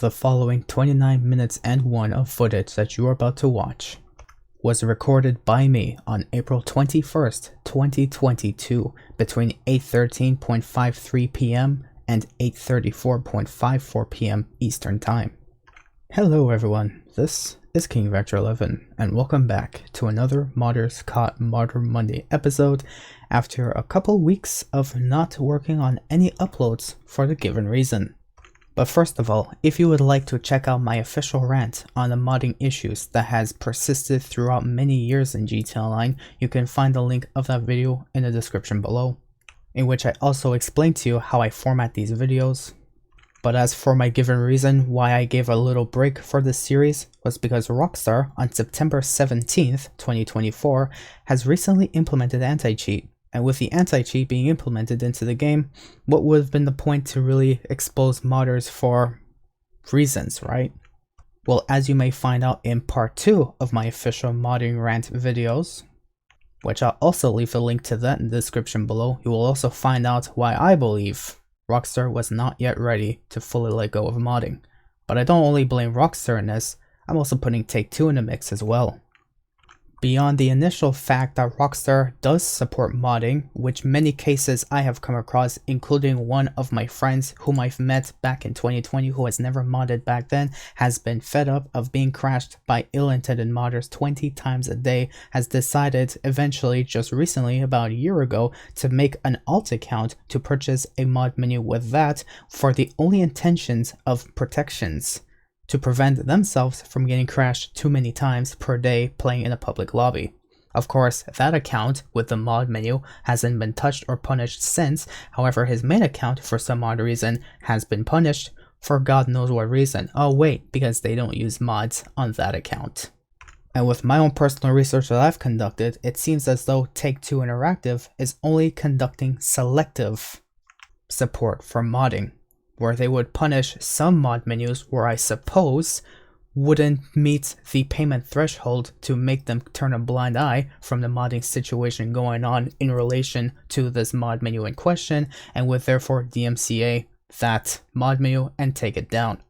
The following 29 minutes and 1 of footage that you are about to watch was recorded by me on April 21st, 2022 between 8:13.53 p.m. and 8:34.54 p.m. Eastern Time. Hello everyone, this is King Vector 11 and welcome back to another Modders Caught Modder Monday episode after a couple weeks of not working on any uploads for the given reason. But first of all, if you would like to check out my official rant on the modding issues that has persisted throughout many years in GTA Online, you can find the link of that video in the description below, in which I also explain to you how I format these videos. But as for my given reason why I gave a little break for this series was because Rockstar on September 17th, 2024 has recently implemented anti-cheat. And with the anti-cheat being implemented into the game, what would have been the point to really expose modders for reasons, right? Well, as you may find out in part 2 of my official modding rant videos, which I'll also leave the link to that in the description below, you will also find out why I believe Rockstar was not yet ready to fully let go of modding. But I don't only blame Rockstar in this, I'm also putting Take-Two in the mix as well. Beyond the initial fact that Rockstar does support modding, which many cases I have come across, including one of my friends whom I've met back in 2020 who has never modded back then, has been fed up of being crashed by ill-intended modders 20 times a day, has decided eventually, just recently, about a year ago, to make an alt account to purchase a mod menu with that for the only intentions of protections, to prevent themselves from getting crashed too many times per day playing in a public lobby. Of course, that account with the mod menu hasn't been touched or punished since, however his main account for some odd reason has been punished for God knows what reason. Oh wait, because they don't use mods on that account. And with my own personal research that I've conducted, it seems as though Take-Two Interactive is only conducting selective support for modding, where they would punish some mod menus where I suppose wouldn't meet the payment threshold to make them turn a blind eye from the modding situation going on in relation to this mod menu in question, and would therefore DMCA that mod menu and take it down.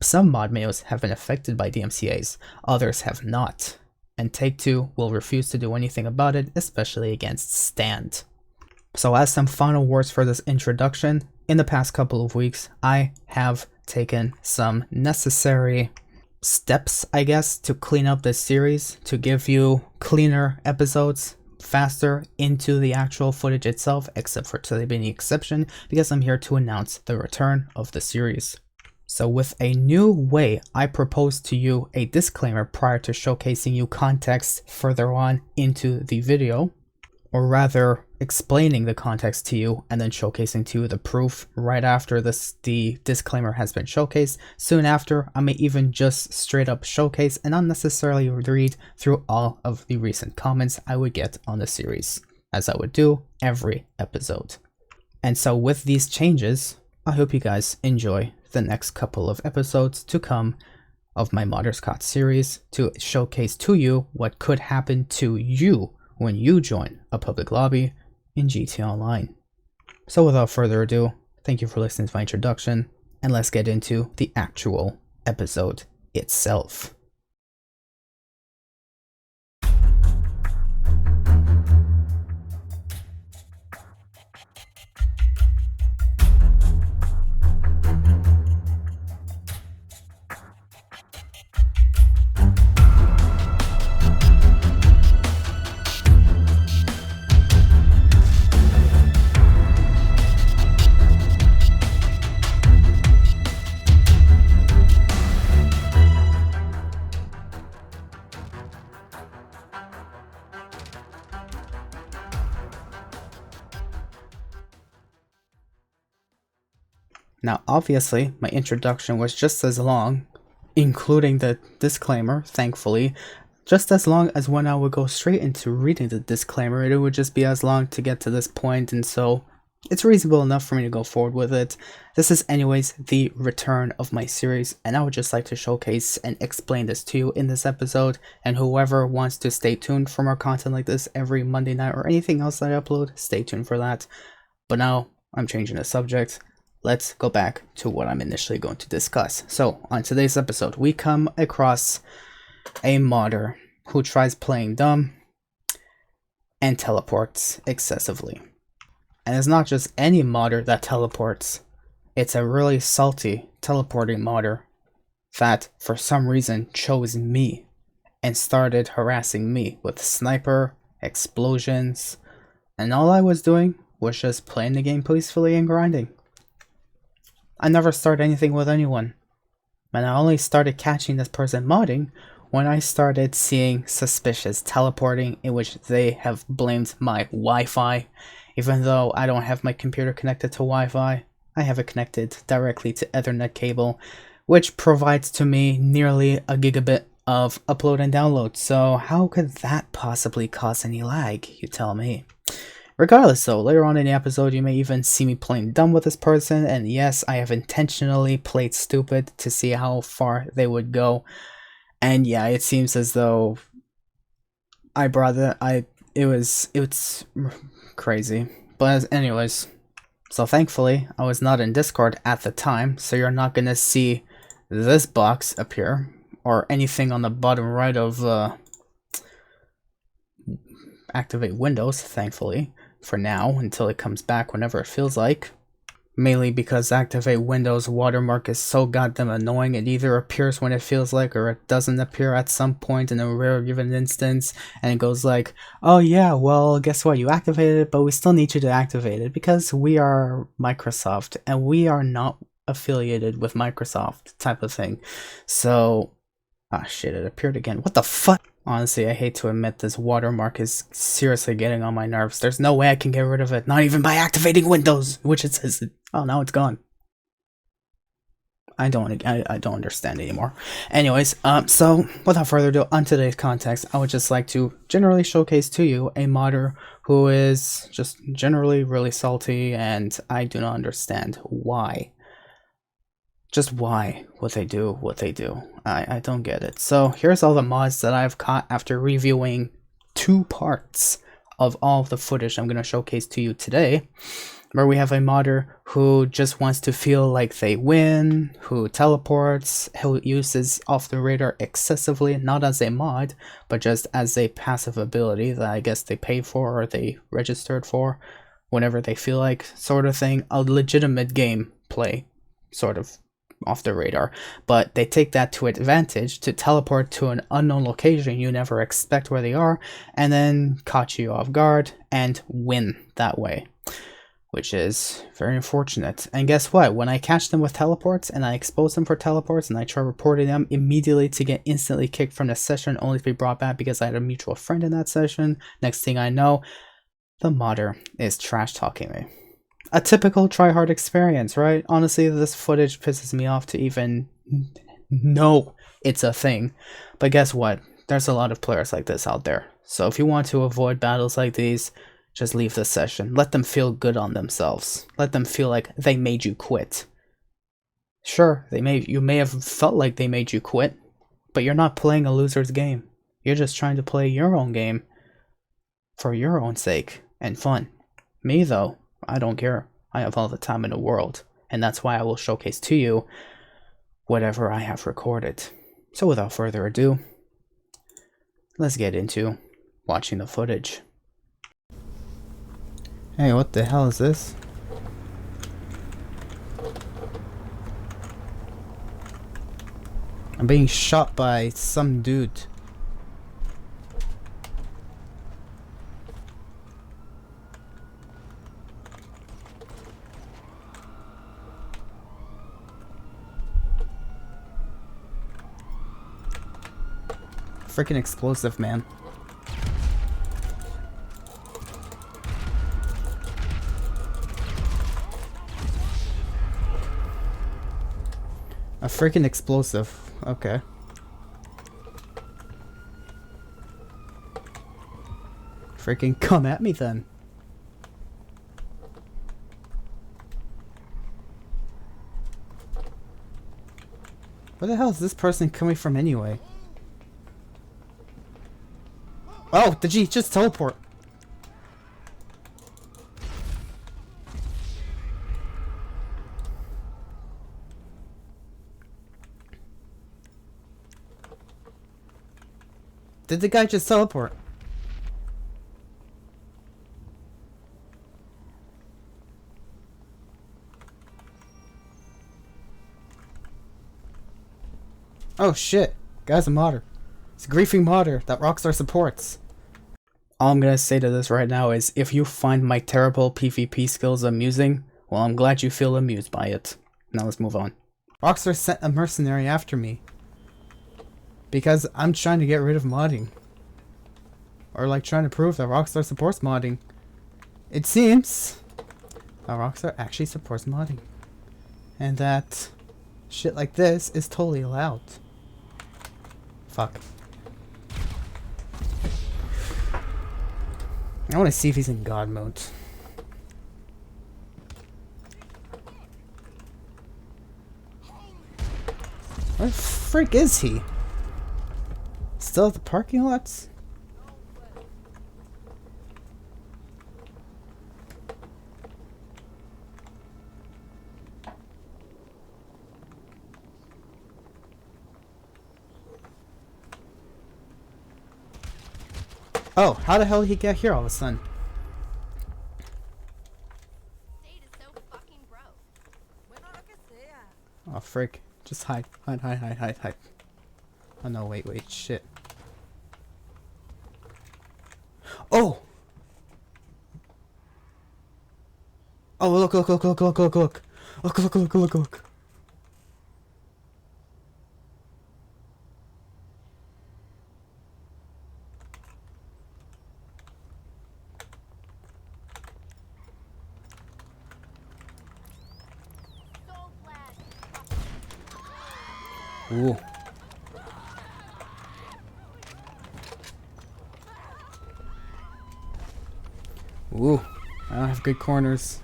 Some mod menus have been affected by DMCAs, others have not, and Take-Two will refuse to do anything about it, especially against Stand. So as some final words for this introduction, in the past couple of weeks, I have taken some necessary steps, I guess, to clean up this series, to give you cleaner episodes, faster into the actual footage itself, except for today being the exception, because I'm here to announce the return of the series. So with a new way, I propose to you a disclaimer prior to showcasing you context further on into the video, or rather explaining the context to you and then showcasing to you the proof right after the disclaimer has been showcased. Soon after, I may even just straight up showcase and not necessarily read through all of the recent comments I would get on the series, as I would do every episode. And so with these changes, I hope you guys enjoy the next couple of episodes to come of my Modders Caught series, to showcase to you what could happen to you when you join a public lobby in GTA Online. So without further ado, thank you for listening to my introduction, and let's get into the actual episode itself. Now obviously my introduction was just as long, including the disclaimer, thankfully, just as long as when I would go straight into reading the disclaimer, it would just be as long to get to this point, and so it's reasonable enough for me to go forward with it. This is anyways the return of my series, and I would just like to showcase and explain this to you in this episode, and whoever wants to stay tuned for more content like this every Monday night or anything else that I upload, stay tuned for that. But now I'm changing the subject. let's go back to what I'm initially going to discuss. So, on today's episode, we come across a modder who tries playing dumb and teleports excessively. And it's not just any modder that teleports, it's a really salty teleporting modder that, for some reason, chose me and started harassing me with sniper, explosions, and all I was doing was just playing the game peacefully and grinding. I never started anything with anyone, and I only started catching this person modding when I started seeing suspicious teleporting in which they have blamed my Wi-Fi. Even though I don't have my computer connected to Wi-Fi, I have it connected directly to Ethernet cable, which provides to me nearly a gigabit of upload and download. So how could that possibly cause any lag, you tell me? Regardless though, later on in the episode you may even see me playing dumb with this person, and yes, I have intentionally played stupid to see how far they would go. And yeah, it seems as though it's crazy. But anyways, so thankfully I was not in Discord at the time, so you're not gonna see this box appear or anything on the bottom right of activate Windows, thankfully, for now, until it comes back whenever it feels like. Mainly because activate Windows watermark is so goddamn annoying. It either appears when it feels like, or it doesn't appear at some point in a rare given instance, and it goes like, oh yeah, well guess what, you activated it, but we still need you to activate it because we are Microsoft and we are not affiliated with Microsoft, type of thing. So, ah shit, it appeared again. What the fuck? Honestly, I hate to admit this watermark is seriously getting on my nerves. There's no way I can get rid of it, not even by activating Windows, which it says, oh, now it's gone. I don't understand anymore. Anyways, so without further ado, on today's context, I would just like to generally showcase to you a modder who is just generally really salty, and I do not understand why. Just why would they do what they do? I don't get it. So here's all the mods that I've caught after reviewing 2 parts of all of the footage I'm going to showcase to you today, where we have a modder who just wants to feel like they win, who teleports, who uses off the radar excessively, not as a mod, but just as a passive ability that I guess they paid for or they registered for whenever they feel like, sort of thing. A legitimate gameplay, sort of off the radar, but they take that to advantage to teleport to an unknown location you never expect where they are, and then catch you off guard and win that way, which is very unfortunate. And guess what, when I catch them with teleports and I expose them for teleports and I try reporting them immediately to get instantly kicked from the session, only to be brought back because I had a mutual friend in that session, next thing I know, the modder is trash talking me. A typical tryhard experience, right? Honestly, this footage pisses me off to even know it's a thing. But guess what? There's a lot of players like this out there. So if you want to avoid battles like these, just leave the session. Let them feel good on themselves. Let them feel like they made you quit. Sure, you may have felt like they made you quit, but you're not playing a loser's game. You're just trying to play your own game for your own sake and fun. Me though, I don't care. I have all the time in the world, and that's why I will showcase to you whatever I have recorded. So without further ado, let's get into watching the footage. Hey, what the hell is this? I'm being shot by some dude. Freaking explosive, man. A freaking explosive. Okay. Freaking come at me then. Where the hell is this person coming from anyway? Oh, did he just teleport? Did the guy just teleport? Oh shit. Guy's a modder. It's a griefing modder that Rockstar supports. All I'm gonna say to this right now is, if you find my terrible PvP skills amusing, well, I'm glad you feel amused by it. Now let's move on. Rockstar sent a mercenary after me. Because I'm trying to get rid of modding. Or like trying to prove that Rockstar supports modding. It seems that Rockstar actually supports modding. And that shit like this is totally allowed. Fuck. I want to see if he's in God mode. Where the frick is he? Still at the parking lots? Oh, how the hell did he get here all of a sudden? Oh, frick. Just hide. Hide. Oh no, wait, shit. Oh! Oh, look. Look. Ooh. Ooh. I don't have good corners.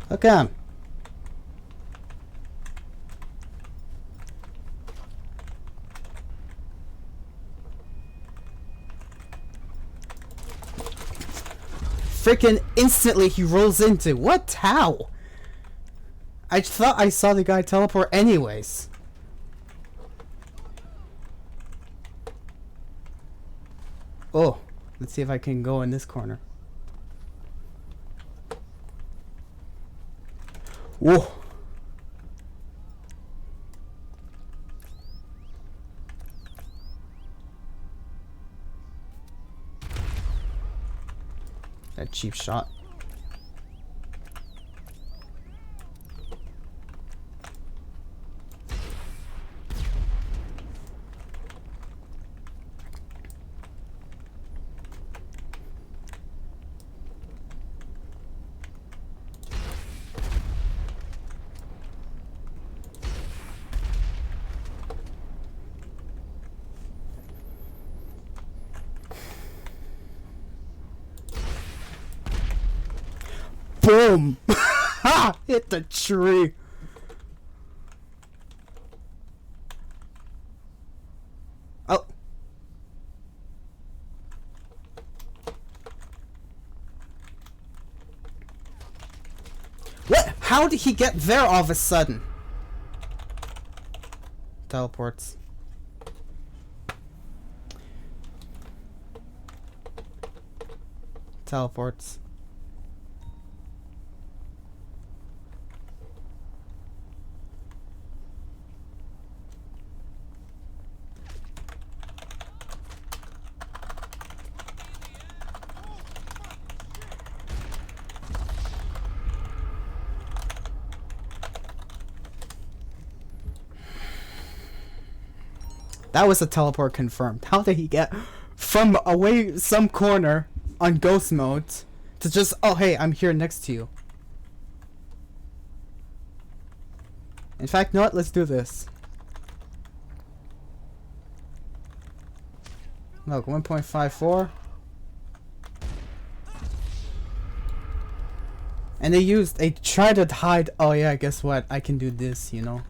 Look at him. Freaking instantly he rolls into. What? How? I thought I saw the guy teleport anyways. Oh, let's see if I can go in this corner. Whoa. That cheap shot. Boom! Hit the tree. Oh. What? How did he get there all of a sudden? Teleports. Teleports. That was a teleport confirmed. How did he get from away some corner on ghost mode to just, oh hey, I'm here next to you? In fact, you know what? Let's do this. Look, 1.54. And they try to hide, oh yeah, guess what? I can do this, you know?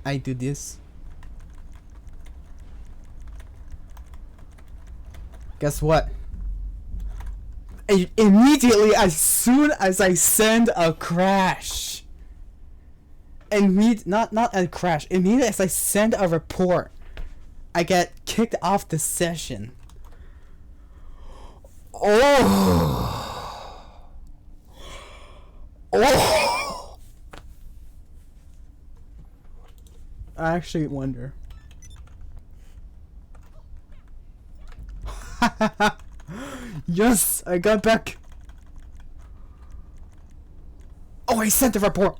I do this. Guess what? Immediately, as soon as I send a crash, not a crash, immediately as I send a report, I get kicked off the session. Oh. Oh. I actually wonder. Yes, I got back. Oh, I sent the report.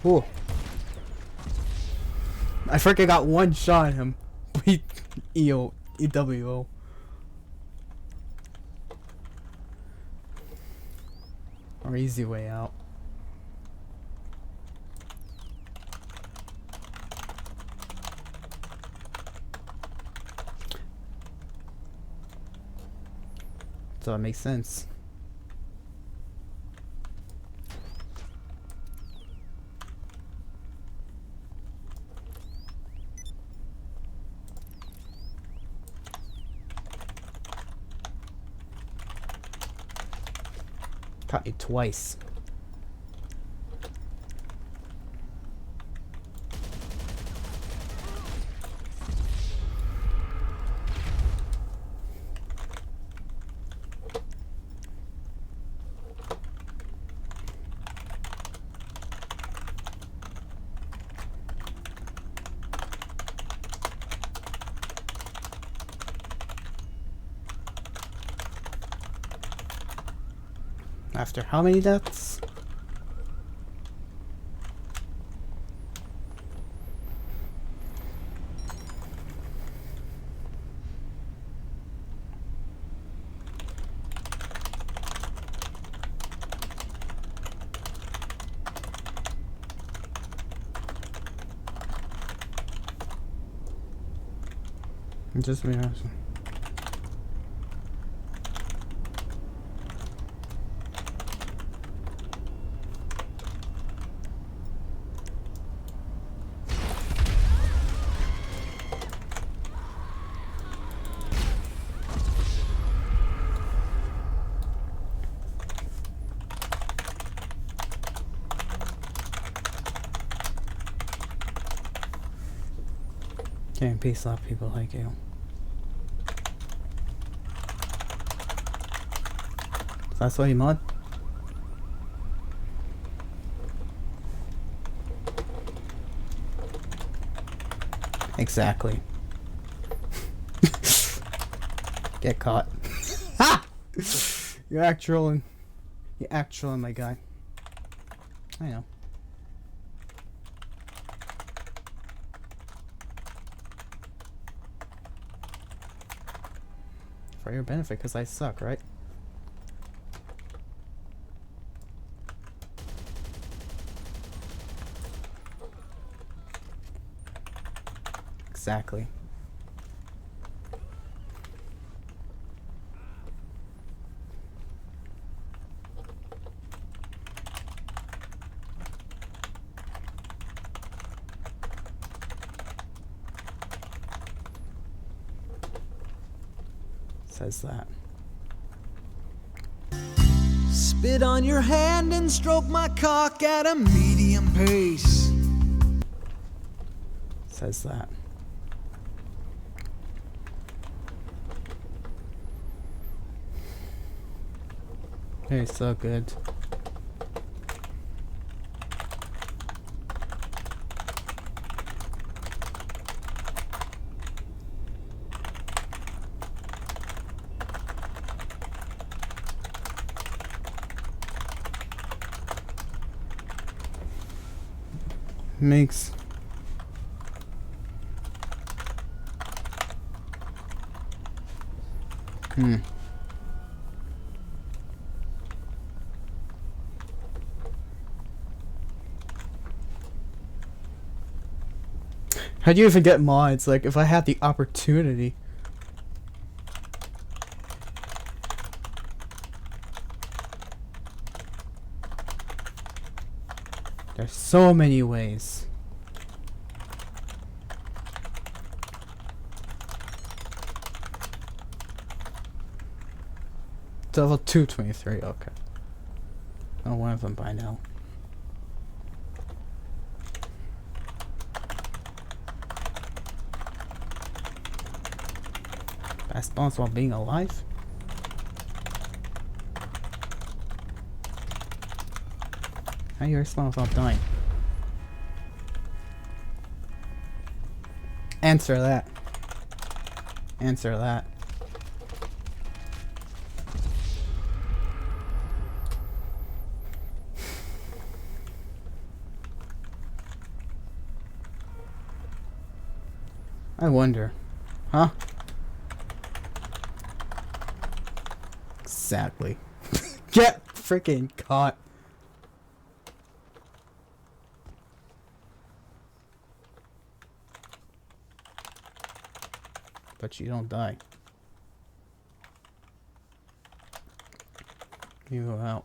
Ooh. I freaking got one shot at him. EWO. Or easy way out. So it makes sense. Caught me twice. After how many deaths? Just me asking. Can't peace off people like you. That's why you mod? Exactly. Get caught. Ha! You act trolling. You act trolling, my guy. I know. For your benefit, because I suck, right? Exactly. Says that. Spit on your hand and stroke my cock at a medium pace. Says that. Hey, so good. makes How do you even get mods? Like, if I had the opportunity. There's so many ways. Level 223, okay. Oh, one of them by now. Best boss while being alive? How do you respond without dying? Answer that. Answer that. I wonder. Huh? Exactly. Get freaking caught. But you don't die. You go out.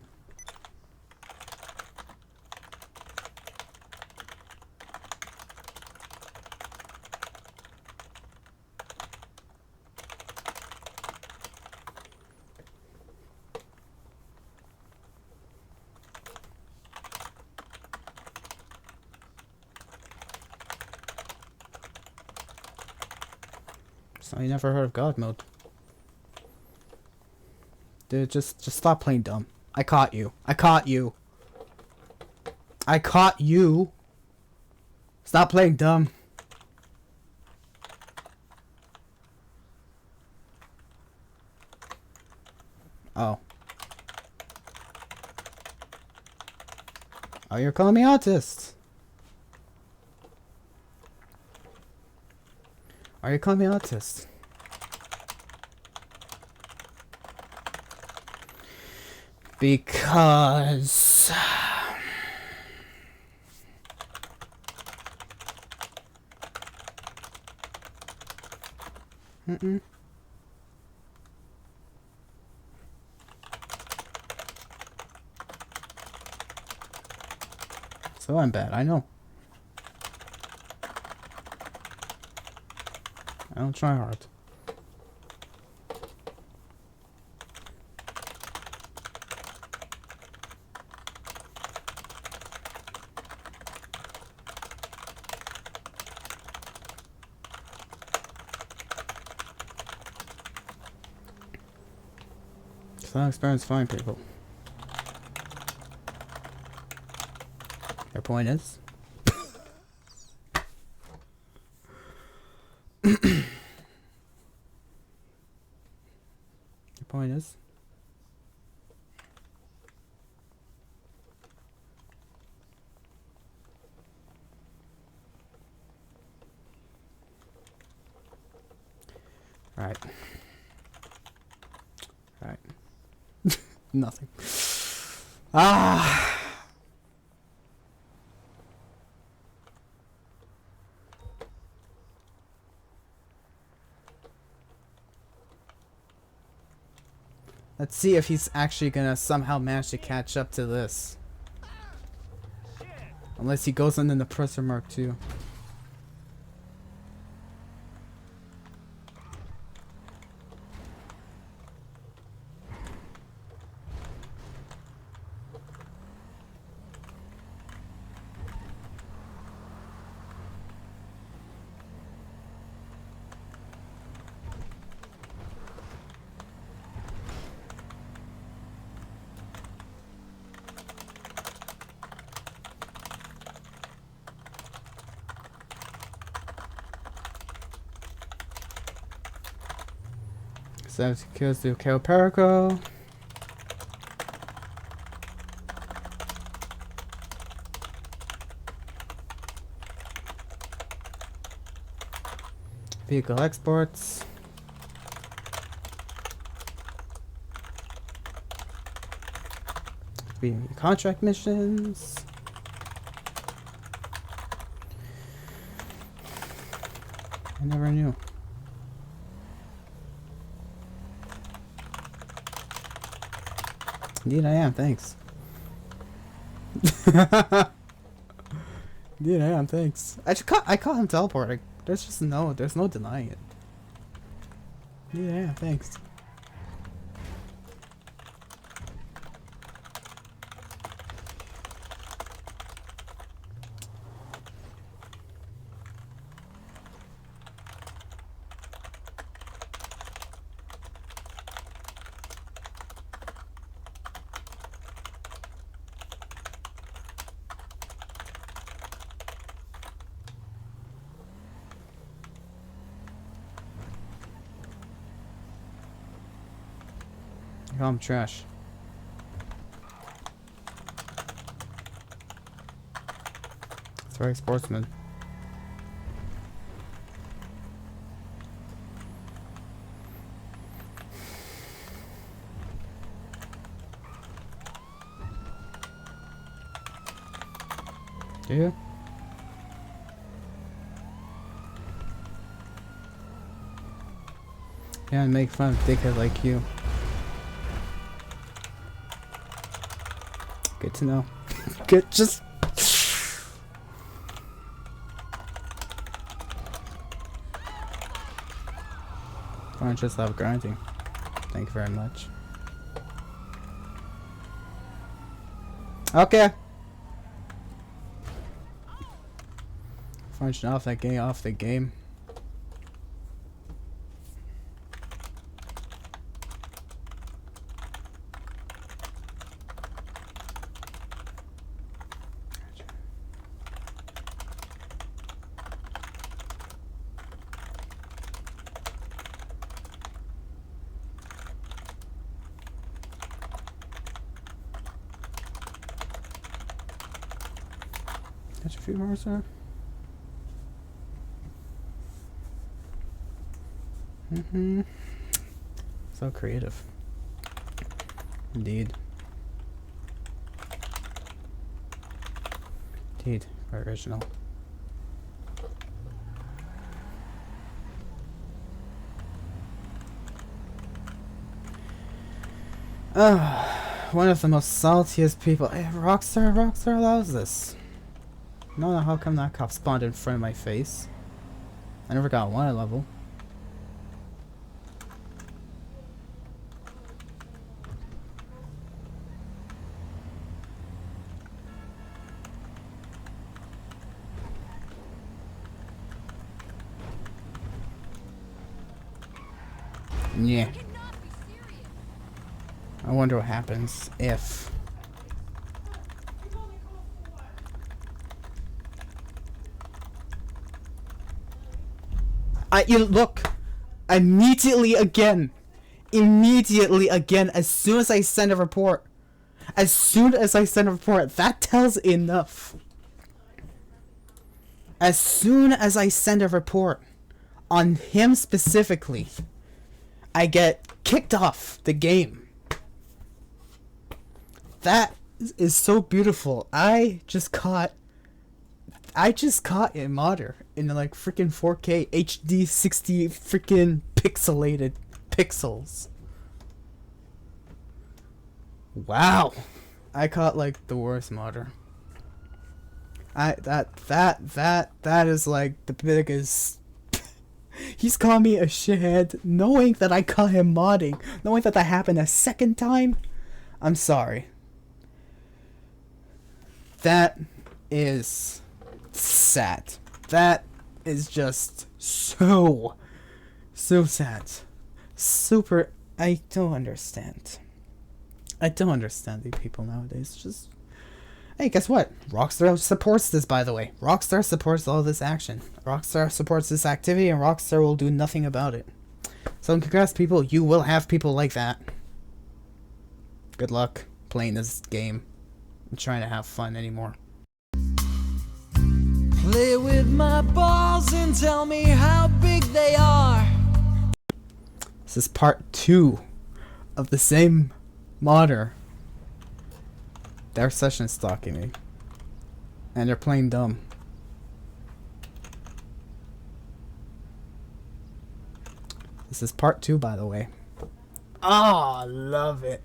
So you never heard of God mode. Dude, just stop playing dumb. I caught you. I caught you. I caught you. Stop playing dumb. Oh. Oh, you're calling me autist. Are you calling me autist? Because... So I'm bad, I know. I don't try hard. Some experience fine people. Your point is? Your point is? Right. Right. Nothing. Ah. Let's see if he's actually gonna somehow manage to catch up to this. Unless he goes on in the Presser Mark too. So kills the Calperico. Vehicle exports. Contract missions. I never knew. Indeed I am, thanks. Indeed I am, thanks. I caught him teleporting. There's no denying it. Indeed I am, thanks. I'm trash. Sorry, sportsman. Do you? Yeah, and make fun of dickhead like you. Good to know. Good, just... Fine, just love grinding. Thank you very much. Okay. Function off that game, off the game. Catch a few more, sir. So creative. Indeed. Indeed. Very original. One of the most saltiest people. Hey, Rockstar allows this. No, how come that cop spawned in front of my face? I never got one at level. Yeah. I wonder what happens if... you look! Immediately again, as soon as I send a report. That tells enough. As soon as I send a report on him specifically, I get kicked off the game. That is so beautiful. I just caught a modder in like freaking 4K HD 60 freaking pixelated pixels. Wow. I caught like the worst modder. That is like the biggest. He's calling me a shithead knowing that I caught him modding, knowing that happened a second time. I'm sorry. That is sad. That is just so sad. Super. I don't understand. I don't understand these people nowadays. Just, hey, guess what? Rockstar supports this, by the way. Rockstar supports all this action. Rockstar supports this activity, and Rockstar will do nothing about it. So congrats, people. You will have people like that. Good luck playing this game and trying to have fun anymore. Play with my balls and tell me how big they are. This is part 2 of the same modder. They're session stalking me. And they're playing dumb. This is part 2, by the way. Oh, love it.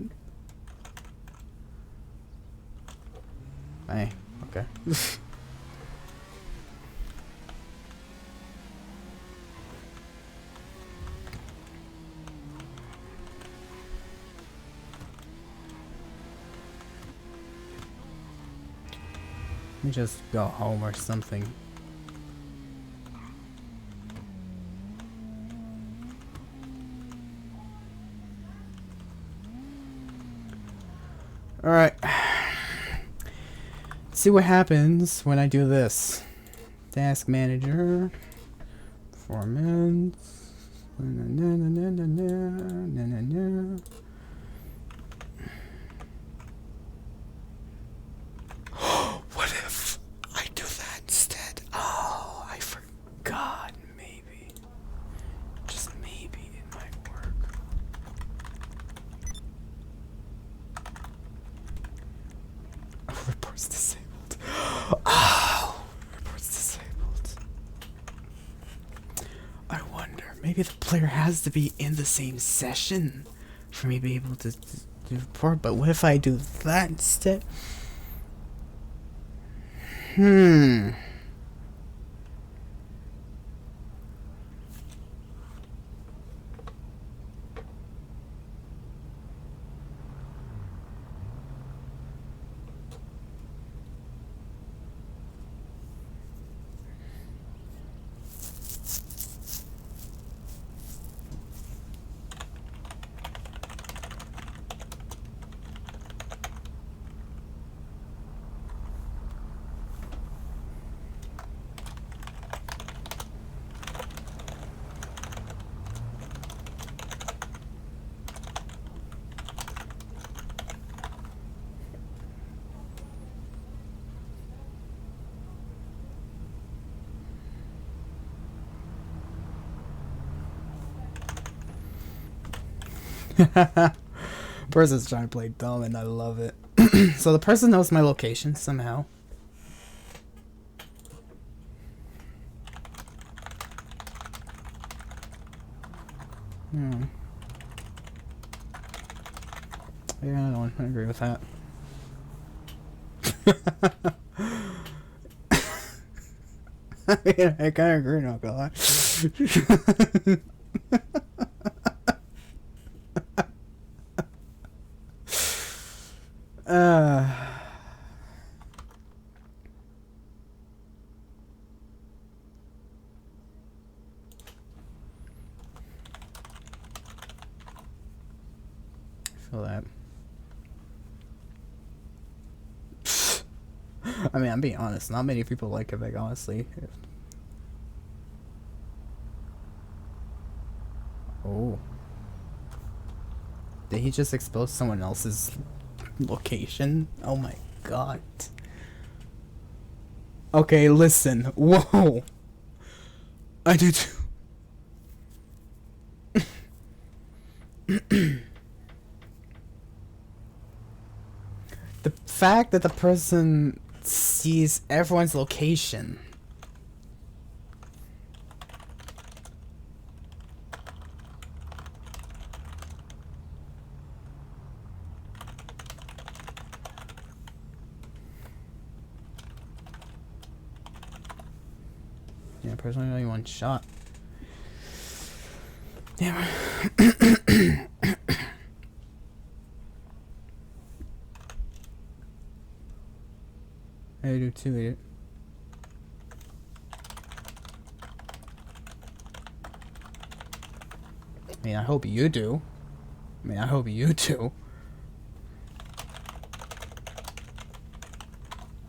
Hey, okay. Let me just go home or something. Alright. See what happens when I do this. Task manager. Performance. What if I do that instead? Oh, I forgot. Maybe. Just maybe it might work. Oh, reports disabled. Oh, reports disabled. I wonder, maybe the player has to be in the same session for me to be able to do report, but what if I do that instead? Person's trying to play dumb and I love it. So the person knows my location somehow. Yeah, I don't agree with that. I mean, I kind of agree, not gonna lie. I feel that. I mean, I'm being honest. Not many people like Quebec, honestly. Oh. Did he just expose someone else's location? Oh my god. Okay, listen. Whoa. I do too. The fact that the person sees everyone's location. Yeah, personally, only one shot. Damn. I do too, idiot. I mean, I hope you do. I mean, I hope you do.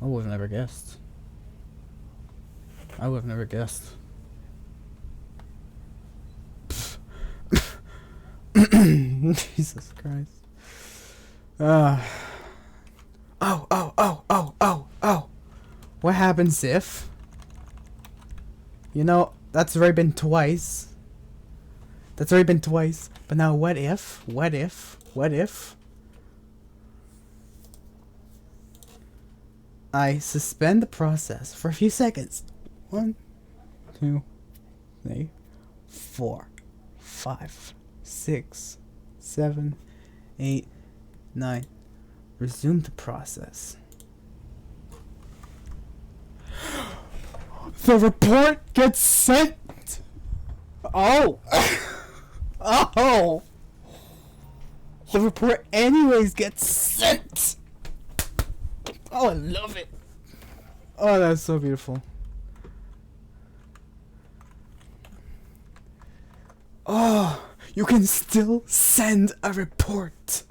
I would have never guessed. I would have never guessed. Jesus Christ. Oh. What happens if You know, that's already been twice. That's already been twice. But now what if I suspend the process for a few seconds? 1, 2, 3, 4, 5, 6, 7, 8, 9. Resume the process. The report gets sent! Oh! Oh! The report anyways gets sent! Oh, I love it! Oh, that's so beautiful. Oh, you can still send a report.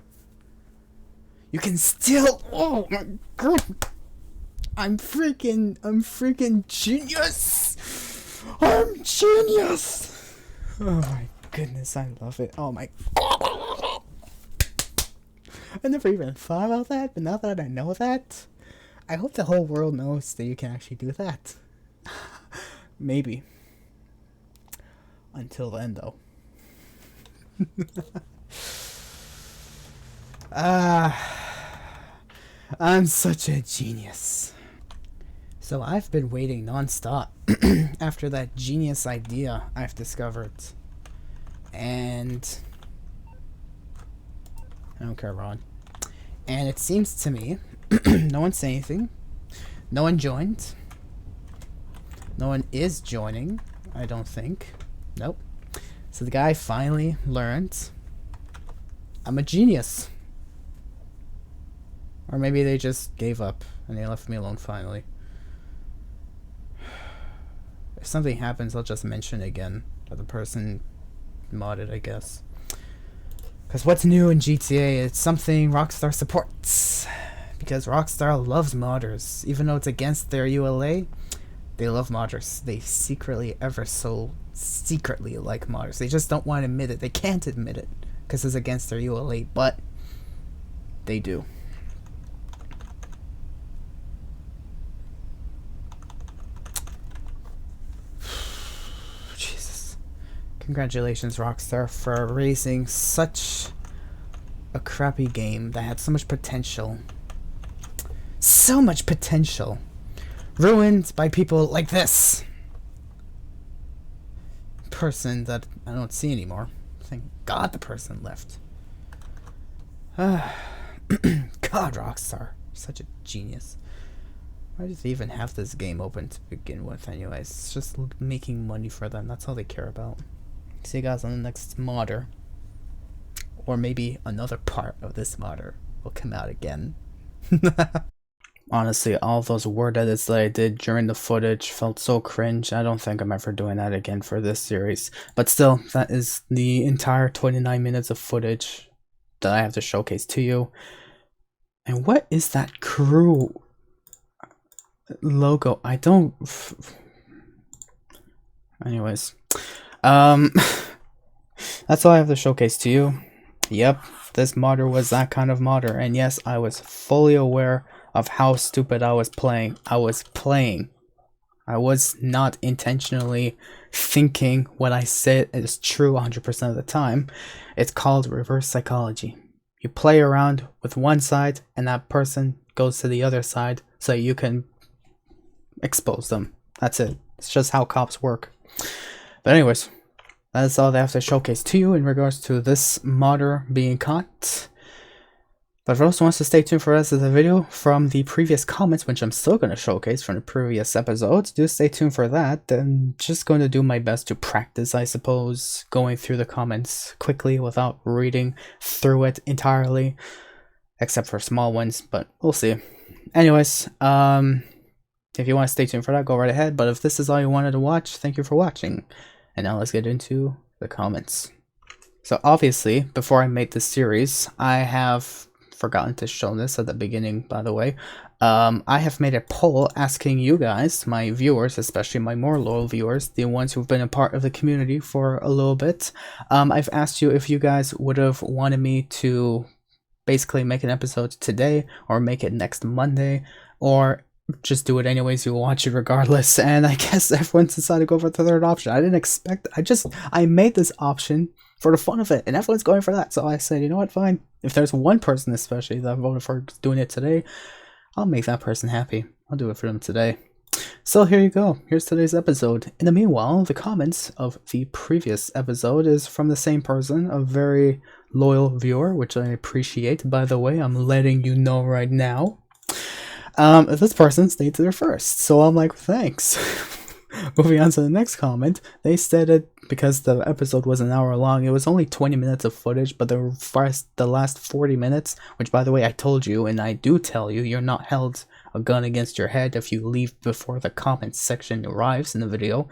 You can still, oh my god. I'm freaking genius. I'm genius. Oh my goodness, I love it. Oh my god. I never even thought about that, but now that I know that, I hope the whole world knows that you can actually do that. Maybe. Until then, though. I'm such a genius. So I've been waiting non-stop after that genius idea I've discovered. And I don't care, Ron. And it seems to me no one said anything. No one joined. No one is joining, I don't think. Nope. So the guy finally learned I'm a genius. Or maybe they just gave up and they left me alone finally. If something happens, I'll just mention again that the person modded, I guess. Because what's new in GTA? It's something Rockstar supports. Because Rockstar loves modders. Even though it's against their ULA, they love modders. They secretly, ever so secretly like modders. They just don't want to admit it. They can't admit it because it's against their ULA, but they do. Jesus. Congratulations, Rockstar, for raising such a crappy game that had so much potential. So much potential. Ruined by people like this person that I don't see anymore. Thank God the person left. God, Rockstar, such a genius. Why did they even have this game open to begin with anyways? It's just making money for them. That's all they care about. See you guys on the next modder. Or maybe another part of this modder will come out again. Honestly, all those word edits that I did during the footage felt so cringe. I don't think I'm ever doing that again for this series. But still, that is the entire 29 minutes of footage that I have to showcase to you. And what is that crew logo? I don't... Anyways. That's all I have to showcase to you. Yep, this modder was that kind of modder. And yes, I was fully aware of how stupid I was playing. I was not intentionally thinking what I said is true 100% of the time. It's called reverse psychology. You play around with one side and that person goes to the other side so you can expose them. That's it. It's just how cops work. But anyways, that's all they have to showcase to you in regards to this modder being caught. But for those who wants to stay tuned for the rest of the video from the previous comments, which I'm still going to showcase from the previous episodes, do stay tuned for that. I'm just going to do my best to practice, I suppose, going through the comments quickly without reading through it entirely, except for small ones, but we'll see. Anyways, if you want to stay tuned for that, go right ahead. But if this is all you wanted to watch, thank you for watching. And now let's get into the comments. So obviously, before I made this series, I have forgotten to show this at the beginning, by the way. I have made a poll asking you guys, my viewers, especially my more loyal viewers, the ones who've been a part of the community for a little bit. I've asked you if you guys would have wanted me to basically make an episode today or make it next Monday, or just do it anyways, you'll watch it regardless. And I guess everyone decided to go for the third option. I didn't expect, I made this option for the fun of it, and everyone's going for that. So I said, you know what, fine. If there's one person especially that voted for doing it today, I'll make that person happy. I'll do it for them today. So here you go. Here's today's episode. In the meanwhile, the comments of the previous episode is from the same person, a very loyal viewer, which I appreciate. By the way, I'm letting you know right now. This person stayed to their first, so I'm like, thanks. Moving on to the next comment, they stated because the episode was an hour long, it was only 20 minutes of footage, but the last 40 minutes, which by the way I told you, and I do tell you, you're not held a gun against your head if you leave before the comments section arrives in the video,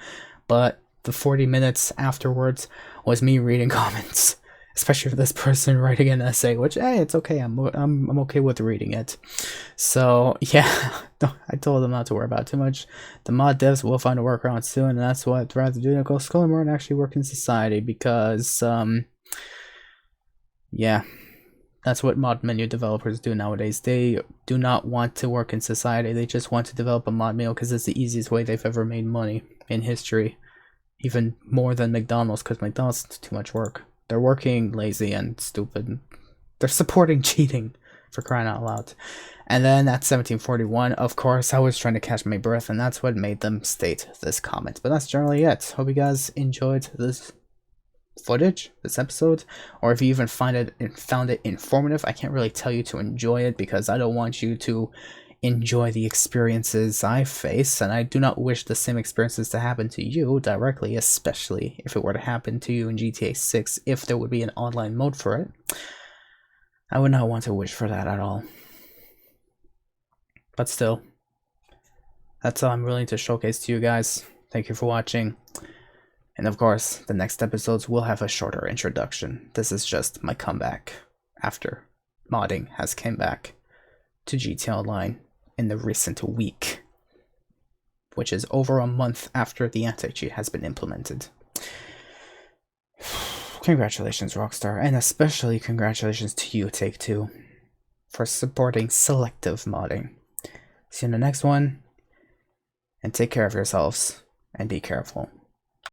but the 40 minutes afterwards was me reading comments. Especially for this person writing an essay, which, hey, it's okay. I'm okay with reading it. So yeah, I told them not to worry about it too much. The mod devs will find a workaround soon, and that's what I'd rather do. Go school more and actually work in society because, yeah, that's what mod menu developers do nowadays. They do not want to work in society. They just want to develop a mod menu because it's the easiest way they've ever made money in history, even more than McDonald's, because McDonald's is too much work. They're working lazy and stupid. They're supporting cheating, for crying out loud. And then at 1741, of course, I was trying to catch my breath, and that's what made them state this comment. But that's generally it. Hope you guys enjoyed this footage, this episode, or if you even found it informative. I can't really tell you to enjoy it because I don't want you to enjoy the experiences I face, and I do not wish the same experiences to happen to you directly, especially if it were to happen to you in GTA 6, if there would be an online mode for it. I would not want to wish for that at all. But still, that's all I'm willing to showcase to you guys. Thank you for watching. And of course, the next episodes will have a shorter introduction. This is just my comeback after modding has came back to GTA Online in the recent week, which is over a month after the anti-cheat has been implemented. Congratulations, Rockstar, and especially congratulations to you, Take-Two, for supporting selective modding. See you in the next one, and take care of yourselves, and be careful.